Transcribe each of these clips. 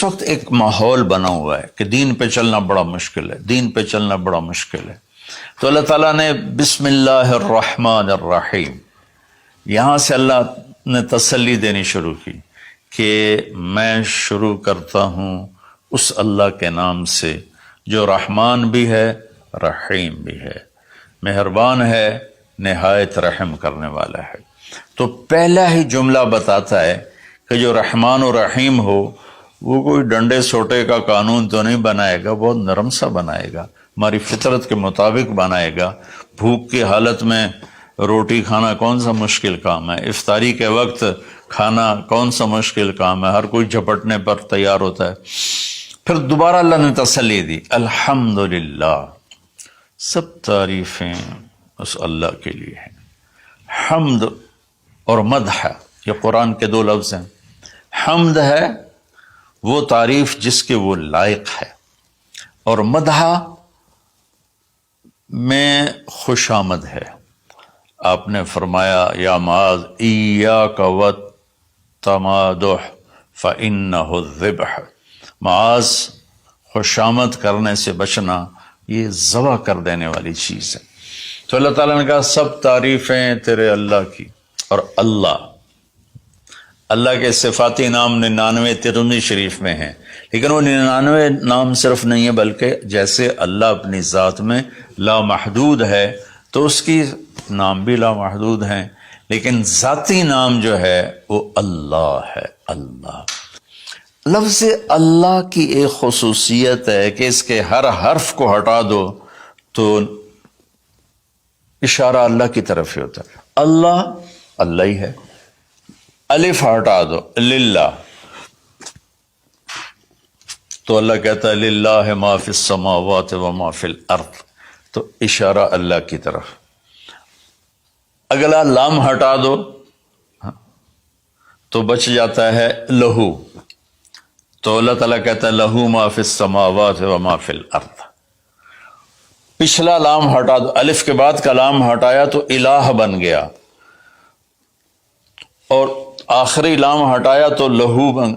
وقت ایک ماحول بنا ہوا ہے کہ دین پہ چلنا بڑا مشکل ہے، دین پہ چلنا بڑا مشکل ہے، تو اللہ تعالیٰ نے بسم اللہ الرحمن الرحیم، یہاں سے اللہ نے تسلی دینی شروع کی کہ میں شروع کرتا ہوں اس اللہ کے نام سے جو رحمان بھی ہے رحیم بھی ہے، مہربان ہے، نہایت رحم کرنے والا ہے۔ تو پہلا ہی جملہ بتاتا ہے کہ جو رحمان و رحیم ہو وہ کوئی ڈنڈے سوٹے کا قانون تو نہیں بنائے گا، بہت نرم سا بنائے گا، ہماری فطرت کے مطابق بنائے گا۔ بھوک کی حالت میں روٹی کھانا کون سا مشکل کام ہے، افطاری کے وقت کھانا کون سا مشکل کام ہے، ہر کوئی جھپٹنے پر تیار ہوتا ہے۔ پھر دوبارہ اللہ نے تسلی دی، الحمدللہ، سب تعریفیں اس اللہ کے لیے ہیں۔ حمد اور مدح یہ قرآن کے دو لفظ ہیں۔ حمد ہے وہ تعریف جس کے وہ لائق ہے، اور مدح میں خوش آمد ہے۔ آپ نے فرمایا یا معاذ ایاک والتمادح فإنہ الذبح، معاذ خوش آمد کرنے سے بچنا یہ ذبح کر دینے والی چیز ہے۔ تو اللہ تعالیٰ نے کہا سب تعریفیں تیرے اللہ کی، اور اللہ کے صفاتی نام 99 ترمذی شریف میں ہیں، لیکن وہ 99 نام صرف نہیں ہے، بلکہ جیسے اللہ اپنی ذات میں لامحدود ہے تو اس کی نام بھی لامحدود ہیں، لیکن ذاتی نام جو ہے وہ اللہ ہے۔ اللہ لفظ اللہ کی ایک خصوصیت ہے کہ اس کے ہر حرف کو ہٹا دو تو اشارہ اللہ کی طرف ہی ہوتا ہے۔ اللہ اللہ ہی ہے، الف ہٹا دو للہ تو اللہ کہتا ہے للہ ما فی السماوات و ما فی الارض، تو اشارہ اللہ کی طرف۔ اگلا لام ہٹا دو تو بچ جاتا ہے لہو، تو اللہ تعالیٰ کہتا ہے لہو ما فی السماوات و ما فی الارض۔ پچھلا لام ہٹا دو، الف کے بعد کا لام ہٹایا تو الہ بن گیا، اور آخری لام ہٹایا تو لہو بن،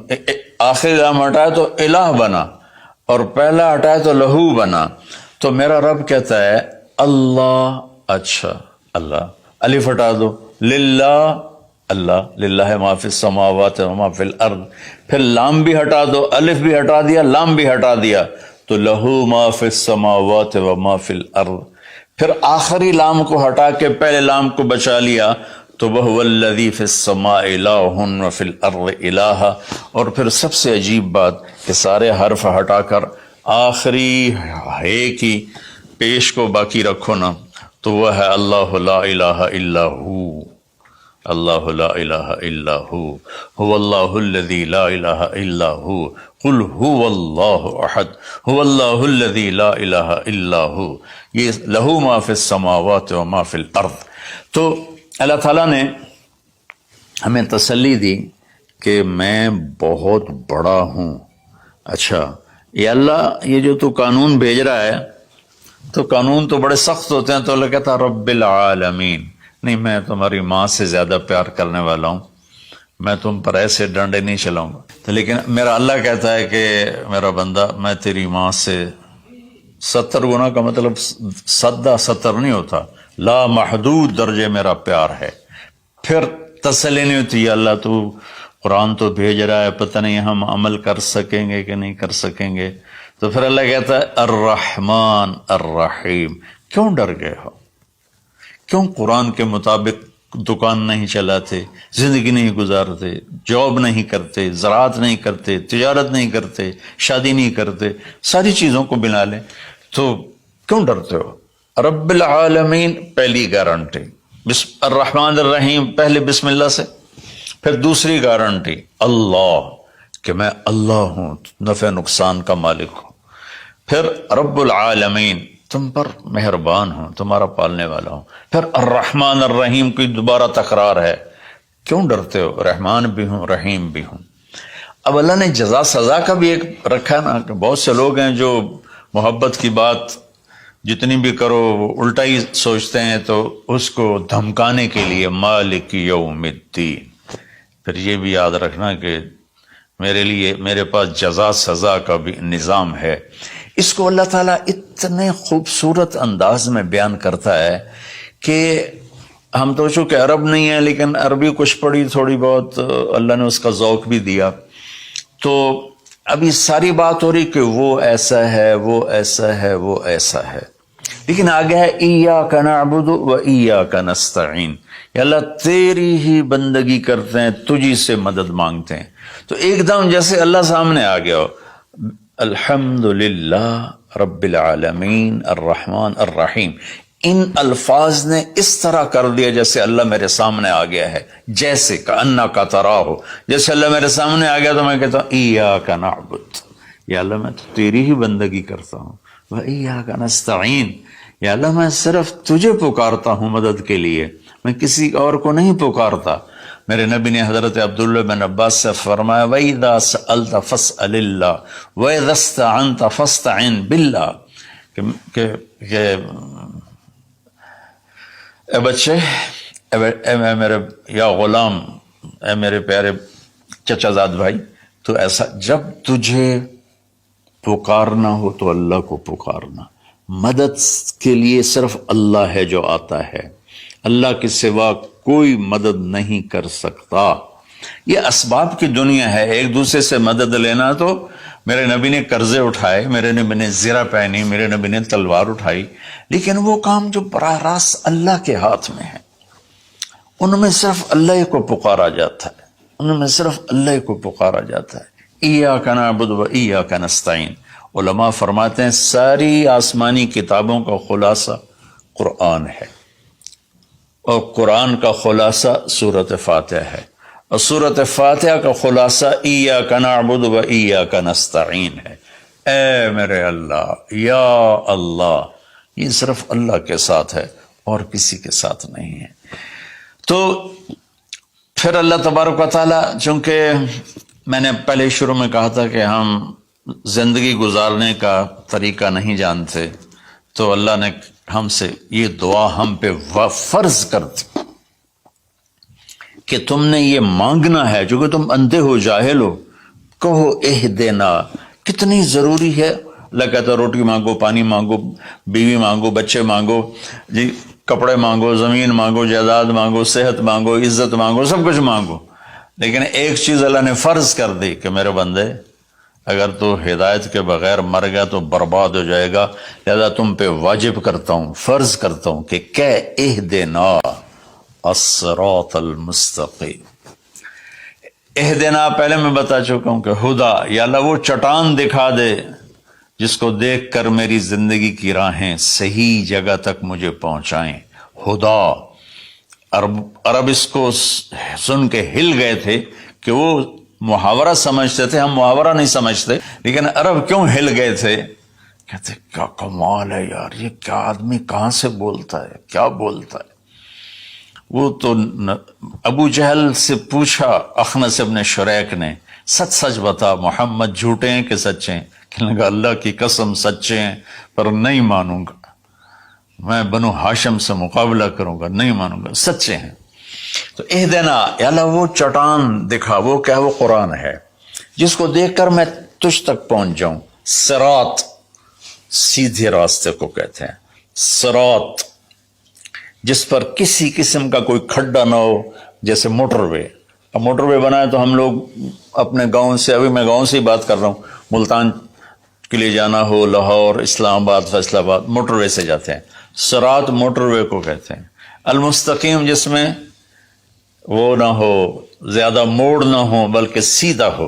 آخری لام ہٹایا تو الہ بنا، اور پہلا ہٹایا تو لہو بنا۔ تو میرا رب کہتا ہے اللہ، اچھا اللہ، الف ہٹا دو للہ، اللہ للہ ما فی السماوات و ما فی الارض، پھر لام بھی ہٹا دو، الف بھی ہٹا دیا، لام بھی ہٹا دیا، تو لہو ما فی السماوات و ما فی الارض۔ پھر آخری لام کو ہٹا کے پہلے لام کو بچا لیا تو وَهُوَ الَّذِي فِي السَّمَاءِ إِلَٰهٌ وَفِي الْأَرْضِ إِلَٰهٌ۔ اور پھر سب سے عجیب بات کہ سارے حرف ہٹا کر آخری ہے کی پیش کو باقی رکھو نا، تو وہ ہے اللہ لا الہ الا ہو، اللہ لا الہ الا ہو، هو اللہ الذی لا الہ الا ہو، قل هو اللہ احد، هو اللہ الذی لا الہ الا ہو، یہ لہو ما فی السماوات و ما فی الارض۔ تو اللہ تعالیٰ نے ہمیں تسلی دی کہ میں بہت بڑا ہوں۔ اچھا یہ اللہ، یہ جو تو قانون بھیج رہا ہے تو قانون تو بڑے سخت ہوتے ہیں، تو اللہ کہتا رب العالمین، نہیں میں تمہاری ماں سے زیادہ پیار کرنے والا ہوں، میں تم پر ایسے ڈنڈے نہیں چلاؤں گا۔ تو لیکن میرا اللہ کہتا ہے کہ میرا بندہ میں تیری ماں سے 70 گنا کا مطلب 70 نہیں ہوتا، لا محدود درجے میرا پیار ہے۔ پھر تسلی نہیں ہوتی، اللہ تو قرآن تو بھیج رہا ہے، پتہ نہیں ہم عمل کر سکیں گے کہ نہیں کر سکیں گے۔ تو پھر اللہ کہتا ہے الرحمن الرحیم، کیوں ڈر گئے ہو؟ کیوں قرآن کے مطابق دکان نہیں چلاتے، زندگی نہیں گزارتے، جاب نہیں کرتے، زراعت نہیں کرتے، تجارت نہیں کرتے، شادی نہیں کرتے، ساری چیزوں کو بنا لیں، تو کیوں ڈرتے ہو؟ رب العالمین پہلی گارنٹی، الرحمن الرحیم پہلے بسم اللہ سے، پھر دوسری گارنٹی اللہ کہ میں اللہ ہوں، نفع نقصان کا مالک ہوں، پھر رب العالمین تم پر مہربان ہوں، تمہارا پالنے والا ہوں، پھر الرحمن الرحیم کی دوبارہ تکرار ہے۔ کیوں ڈرتے ہو؟ رحمان بھی ہوں رحیم بھی ہوں۔ اب اللہ نے جزا سزا کا بھی ایک رکھا نا، کہ بہت سے لوگ ہیں جو محبت کی بات جتنی بھی کرو وہ الٹا ہی سوچتے ہیں، تو اس کو دھمکانے کے لیے مالک یوم الدین۔ پھر یہ بھی یاد رکھنا کہ میرے لیے میرے پاس جزا سزا کا بھی نظام ہے۔ اس کو اللہ تعالیٰ اتنے خوبصورت انداز میں بیان کرتا ہے کہ ہم تو چونکہ عرب نہیں ہیں لیکن عربی کچھ پڑھی تھوڑی بہت، اللہ نے اس کا ذوق بھی دیا، تو ابھی ساری بات ہو رہی کہ وہ ایسا ہے، وہ ایسا ہے، وہ ایسا ہے، لیکن آگے ہے ایاک نعبد و ایاک نستعین، یا اللہ تیری ہی بندگی کرتے ہیں، تجھی سے مدد مانگتے ہیں۔ تو ایک دم جیسے اللہ سامنے آ گیا ہو، الحمدللہ رب العالمین الرحمن الرحیم، ان الفاظ نے اس طرح کر دیا جیسے اللہ میرے سامنے آ گیا ہے، جیسے کأنک تراہ، جیسے اللہ میرے سامنے آ گیا تو میں کہتا ہوں ایاک نعبد، یا اللہ میں تو تیری ہی بندگی کرتا ہوں، و ایاک نستعین، یا اللہ میں صرف تجھے پکارتا ہوں مدد کے لیے، میں کسی اور کو نہیں پکارتا۔ میرے نبی نے حضرت عبداللہ بن عباس سے فرمایا وَإِذَا سَأَلْتَ فَاسْأَلِ اللَّهِ وَإِذَا اسْتَعَنْتَ فَاسْتَعِنْ بِاللَّهِ، کہ اے بچے، اے میرے یا غلام، اے میرے پیارے چچا زاد بھائی، تو ایسا جب تجھے پکارنا ہو تو اللہ کو پکارنا، مدد کے لیے صرف اللہ ہے جو آتا ہے، اللہ کے سوا کوئی مدد نہیں کر سکتا۔ یہ اسباب کی دنیا ہے، ایک دوسرے سے مدد لینا، تو میرے نبی نے قرضے اٹھائے، میرے نبی نے زرہ پہنی، میرے نبی نے تلوار اٹھائی، لیکن وہ کام جو براہ راست اللہ کے ہاتھ میں ہے ان میں صرف اللہ کو پکارا جاتا ہے، ان میں صرف اللہ کو پکارا جاتا ہے۔ ایاک نعبد و ایاک نستعین، علماء فرماتے ہیں ساری آسمانی کتابوں کا خلاصہ قرآن ہے، اور قرآن کا خلاصہ سورۃ فاتحہ ہے، اور سورۃ فاتحہ کا خلاصہ ایاک نعبد و ایاک نستعین ہے۔ اے میرے اللہ، یا اللہ، یہ صرف اللہ کے ساتھ ہے اور کسی کے ساتھ نہیں ہے۔ تو پھر اللہ تبارک و تعالیٰ، چونکہ میں نے پہلے شروع میں کہا تھا کہ ہم زندگی گزارنے کا طریقہ نہیں جانتے، تو اللہ نے ہم سے یہ دعا ہم پہ فرض کر دی کہ تم نے یہ مانگنا ہے، جو کہ تم اندھے ہو، جاہل ہو، کہو اہدنا۔ کتنی ضروری ہے، اللہ کہتا ہے روٹی مانگو، پانی مانگو، بیوی مانگو، بچے مانگو، جی کپڑے مانگو، زمین مانگو، جائیداد مانگو، صحت مانگو، عزت مانگو، سب کچھ مانگو، لیکن ایک چیز اللہ نے فرض کر دی کہ میرے بندے اگر تو ہدایت کے بغیر مر گیا تو برباد ہو جائے گا، لہذا تم پہ واجب کرتا ہوں، فرض کرتا ہوں کہ اہدنا الصراط المستقیم۔ اہدنا پہلے میں بتا چکا ہوں کہ ہدا، یا اللہ وہ چٹان دکھا دے جس کو دیکھ کر میری زندگی کی راہیں صحیح جگہ تک مجھے پہنچائیں۔ ہدا، عرب اس کو سن کے ہل گئے تھے کہ وہ محاورہ سمجھتے تھے، ہم محاورہ نہیں سمجھتے، لیکن عرب کیوں ہل گئے تھے؟ کہتے کیا کمال ہے یار، یہ کیا آدمی کہاں سے بولتا ہے، کیا بولتا ہے۔ وہ تو ابو جہل سے پوچھا اخنس ابن شریک نے، سچ سچ بتا محمد جھوٹے ہیں کہ سچے ہیں؟ کہنے لگا اللہ کی قسم سچے ہیں، پر نہیں مانوں گا، میں بنو ہاشم سے مقابلہ کروں گا، نہیں مانوں گا، سچے ہیں۔ تو اہدنا، یا اللہ وہ چٹان دکھا، وہ کیا، وہ قرآن ہے جس کو دیکھ کر میں تجھ تک پہنچ جاؤں۔ صراط، سیدھے راستے کو کہتے ہیں، صراط جس پر کسی قسم کا کوئی کھڈا نہ ہو، جیسے موٹر وے۔ اب موٹر وے بنائے تو ہم لوگ اپنے گاؤں سے، ابھی میں گاؤں سے ہی بات کر رہا ہوں، ملتان کے لیے جانا ہو، لاہور، اسلام آباد، فیصل آباد، موٹر وے سے جاتے ہیں۔ صراط موٹر وے کو کہتے ہیں۔ المستقیم جس میں وہ نہ ہو، زیادہ موڑ نہ ہو، بلکہ سیدھا ہو۔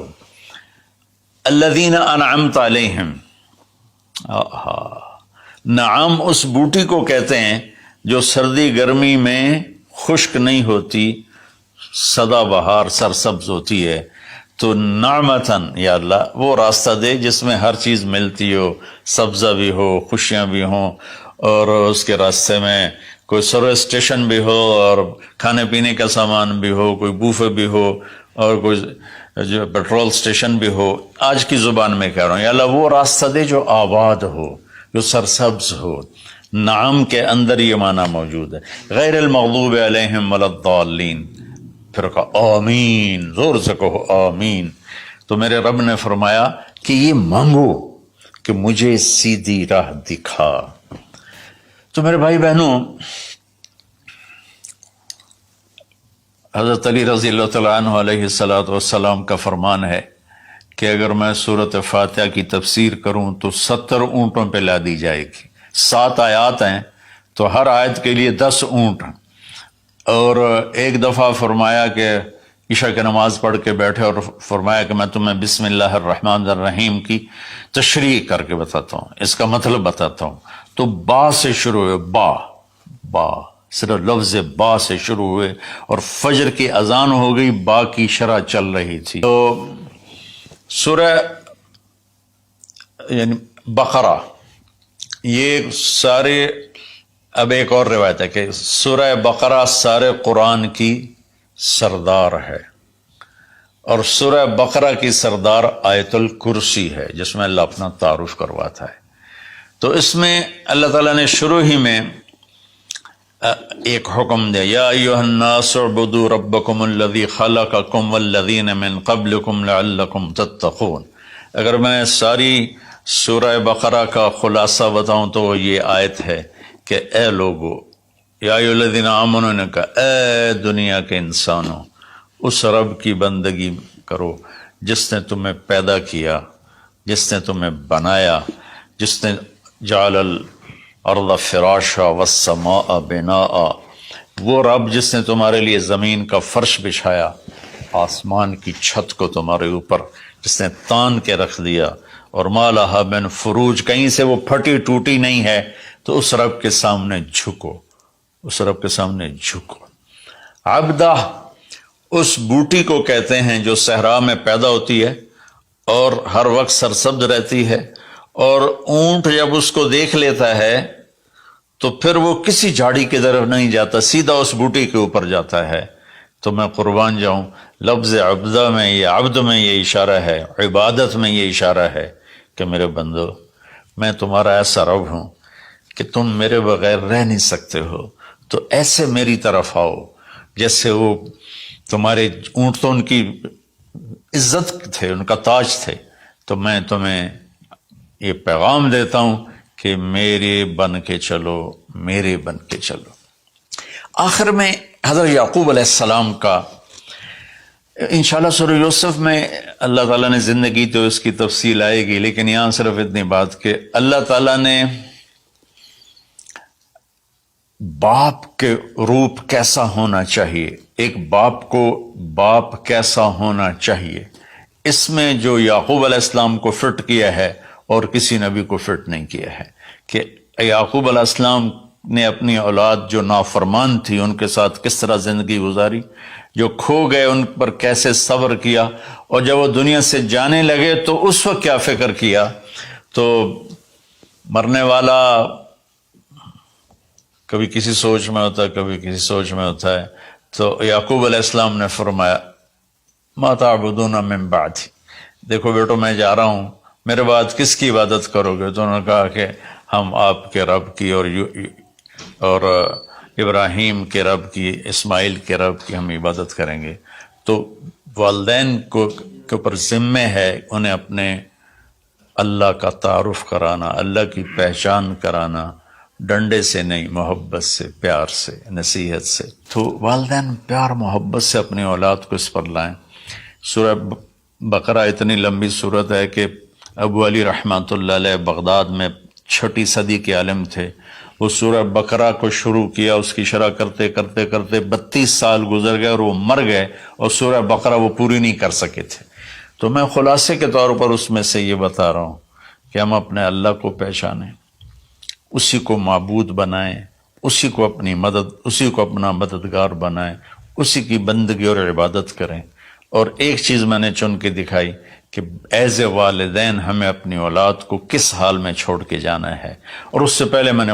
الذین انعمت علیہم، نعم اس بوٹی کو کہتے ہیں جو سردی گرمی میں خشک نہیں ہوتی، سدا بہار سرسبز ہوتی ہے۔ تو نعمتاً، یا اللہ وہ راستہ دے جس میں ہر چیز ملتی ہو، سبزہ بھی ہو، خوشیاں بھی ہوں، اور اس کے راستے میں کوئی سروس اسٹیشن بھی ہو، اور کھانے پینے کا سامان بھی ہو، کوئی بوفے بھی ہو، اور کوئی جو پیٹرول اسٹیشن بھی ہو۔ آج کی زبان میں کہہ رہا ہوں، یا اللہ وہ راستہ دے جو آباد ہو، جو سرسبز ہو۔ نعم کے اندر یہ معنی موجود ہے، غیر المغضوب علیہم ولا الضالین۔ پھر کہا آمین، زور سے کہو آمین۔ تو میرے رب نے فرمایا کہ یہ مانگو کہ مجھے سیدھی راہ دکھا۔ تو میرے بھائی بہنوں، حضرت علی رضی اللہ تعالیٰ عنہ علیہ السلام کا فرمان ہے کہ اگر میں سورۃ فاتحہ کی تفسیر کروں تو 70 اونٹوں پہ لا دی جائے گی۔ 7 آیات ہیں تو ہر آیت کے لیے 10 اونٹ۔ اور ایک دفعہ فرمایا کہ عشاء کی نماز پڑھ کے بیٹھے اور فرمایا کہ میں تمہیں بسم اللہ الرحمن الرحیم کی تشریح کر کے بتاتا ہوں، اس کا مطلب بتاتا ہوں۔ تو با سے شروع ہوئے، با صرف لفظ با سے شروع ہوئے، اور فجر کی اذان ہو گئی، با کی شرح چل رہی تھی۔ تو سورہ یعنی بقرہ، یہ سارے، اب ایک اور روایت ہے کہ سورہ بقرہ سارے قرآن کی سردار ہے، اور سورہ بقرہ کی سردار آیت الکرسی ہے جس میں اللہ اپنا تعارف کرواتا ہے۔ تو اس میں اللہ تعالیٰ نے شروع ہی میں ایک حکم دیا، یا ایھا الناس اعبدوا ربکم الذی خلقکم والذین من قبلکم لعلکم تتقون۔ اگر میں ساری سورہ بقرہ کا خلاصہ بتاؤں تو یہ آیت ہے کہ اے لوگو، یا ایھا الذین آمنوا نے کہا اے دنیا کے انسانوں، اس رب کی بندگی کرو جس نے تمہیں پیدا کیا، جس نے تمہیں بنایا، جس نے جعل الارض فراشا والسماء بناء، وہ رب جس نے تمہارے لیے زمین کا فرش بچھایا، آسمان کی چھت کو تمہارے اوپر جس نے تان کے رکھ دیا، اور ما لہا من فروج، کہیں سے وہ پھٹی ٹوٹی نہیں ہے، تو اس رب کے سامنے جھکو، اس رب کے سامنے جھکو۔ عبدہ اس بوٹی کو کہتے ہیں جو صحرا میں پیدا ہوتی ہے اور ہر وقت سرسبز رہتی ہے، اور اونٹ جب اس کو دیکھ لیتا ہے تو پھر وہ کسی جھاڑی کی طرف نہیں جاتا، سیدھا اس بوٹی کے اوپر جاتا ہے۔ تو میں قربان جاؤں، لفظ عبدہ میں یہ عبد میں یہ اشارہ ہے، عبادت میں یہ اشارہ ہے کہ میرے بندو، میں تمہارا ایسا رب ہوں کہ تم میرے بغیر رہ نہیں سکتے ہو، تو ایسے میری طرف آؤ جیسے وہ تمہارے اونٹ تو ان کی عزت تھے، ان کا تاج تھے، تو میں تمہیں یہ پیغام دیتا ہوں کہ میرے بن کے چلو، میرے بن کے چلو۔ آخر میں حضرت یعقوب علیہ السلام کا انشاءاللہ سورہ یوسف میں اللہ تعالیٰ نے زندگی تو اس کی تفصیل آئے گی، لیکن یہاں صرف اتنی بات کہ اللہ تعالیٰ نے باپ کے روپ کیسا ہونا چاہیے، ایک باپ کو باپ کیسا ہونا چاہیے، اس میں جو یعقوب علیہ السلام کو فٹ کیا ہے اور کسی نبی کو فٹ نہیں کیا ہے، کہ یعقوب علیہ السلام نے اپنی اولاد جو نافرمان تھی ان کے ساتھ کس طرح زندگی گزاری، جو کھو گئے ان پر کیسے صبر کیا، اور جب وہ دنیا سے جانے لگے تو اس وقت کیا فکر کیا۔ تو مرنے والا کبھی کسی سوچ میں ہوتا ہے، کبھی کسی سوچ میں ہوتا ہے، تو یعقوب علیہ السلام نے فرمایا ما تعبدون من بعدی، دیکھو بیٹو میں جا رہا ہوں، میرے بعد کس کی عبادت کرو گے؟ تو انہوں نے کہا کہ ہم آپ کے رب کی اور ابراہیم کے رب کی، اسماعیل کے رب کی ہم عبادت کریں گے۔ تو والدین کو کے اوپر ذمہ ہے انہیں اپنے اللہ کا تعارف کرانا، اللہ کی پہچان کرانا، ڈنڈے سے نہیں، محبت سے، پیار سے، نصیحت سے۔ تو والدین پیار محبت سے اپنی اولاد کو اس پر لائیں۔ سورہ بقرہ اتنی لمبی صورت ہے کہ ابو علی رحمۃ اللہ علیہ بغداد میں 6 صدی کے عالم تھے، وہ سورہ بقرہ کو شروع کیا، اس کی شرح کرتے کرتے کرتے 32 سال گزر گئے اور وہ مر گئے، اور سورہ بقرہ وہ پوری نہیں کر سکے تھے۔ تو میں خلاصے کے طور پر اس میں سے یہ بتا رہا ہوں کہ ہم اپنے اللہ کو پہچانیں، اسی کو معبود بنائیں، اسی کو اپنی مدد، اسی کو اپنا مددگار بنائیں، اسی کی بندگی اور عبادت کریں۔ اور ایک چیز میں نے چن کے دکھائی کہ ایز والدین ہمیں اپنی اولاد کو کس حال میں چھوڑ کے جانا ہے، اور اس سے پہلے میں نے